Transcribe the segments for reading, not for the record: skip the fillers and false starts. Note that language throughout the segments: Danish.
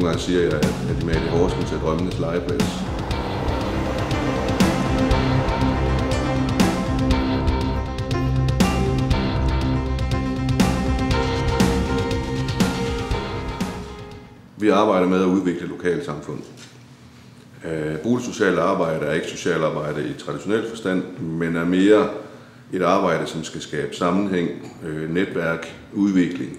Nogle gange siger jeg, at Immadia Horsens er drømmenes legeplads. Vi arbejder med at udvikle lokalsamfund. Boligsocialt arbejde er ikke socialarbejde i traditionel forstand, men er mere et arbejde, som skal skabe sammenhæng, netværk, udvikling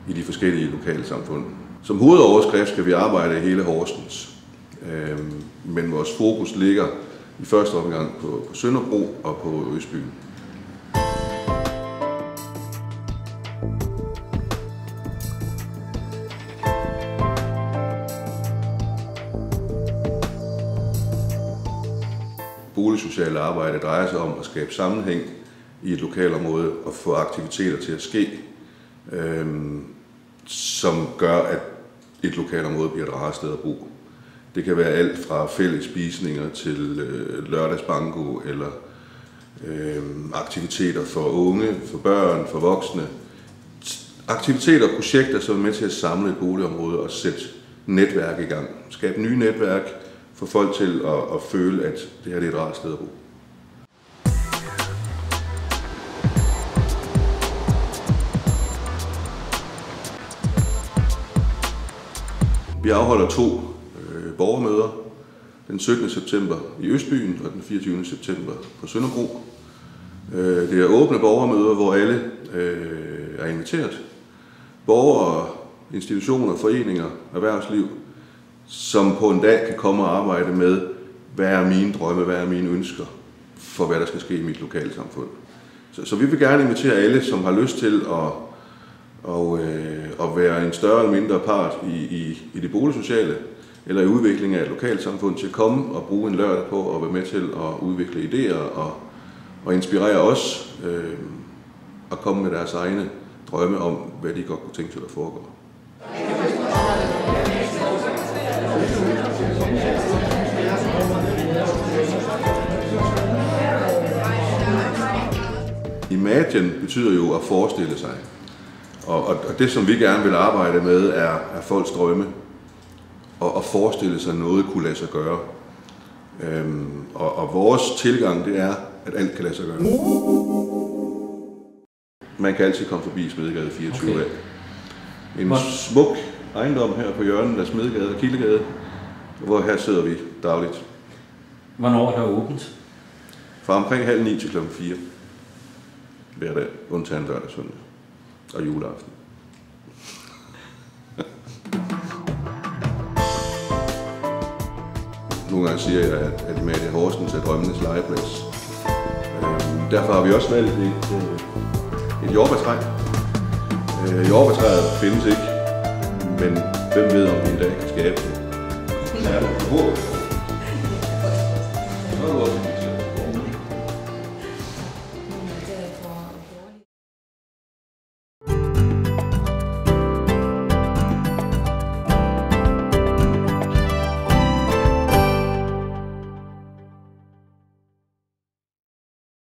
i de forskellige lokalsamfund. Som hovedoverskrift skal vi arbejde i hele Horsens, men vores fokus ligger i første omgang på Sønderbro og på Østbyen. Boligsocialt arbejde drejer sig om at skabe sammenhæng i et lokalområde og få aktiviteter til at ske, som gør, at et lokalområde bliver et rart sted at bo. Det kan være alt fra fælles spisninger til lørdagsbanko eller aktiviteter for unge, for børn, for voksne. Aktiviteter og projekter, som er med til at samle et boligområde og sætte netværk i gang. Skabe nye netværk, få folk til at føle, at det her er et rart sted at bo. Vi afholder 2 borgermøder, den 17. september i Østbyen og den 24. september på Sønderbro. Det er åbne borgermøder, hvor alle er inviteret. Borgere, institutioner, foreninger, erhvervsliv, som på en dag kan komme og arbejde med, hvad er mine drømme, hvad er mine ønsker for, hvad der skal ske i mit lokalsamfund. Så vi vil gerne invitere alle, som har lyst til at være en større eller mindre part i det boligsociale eller i udviklingen af et lokalsamfund, til at komme og bruge en lørdag på at være med til at udvikle idéer og inspirere os og komme med deres egne drømme om, hvad de godt kunne tænke sig, der foregår. Imagine betyder jo at forestille sig, og det som vi gerne vil arbejde med er folks drømme, og forestille sig noget kunne lade sig gøre. Og vores tilgang det er, at alt kan lade sig gøre. Man kan altid komme forbi Smedegade 24 af. En smuk ejendom her på hjørnet af Smedegade og Kildegade, hvor her sidder vi dagligt. Hvornår er der åbent? Fra omkring 8:30 til kl. 4. Hver dag, undtagen lørdag, søndag og juleaften. Nogle gange siger jeg, at Immadia Horsens er drømmenes legeplads. Derfor har vi også valgt et jordbærtræ. Jordbærtræet findes ikke, men hvem ved, om vi en dag kan skabe det.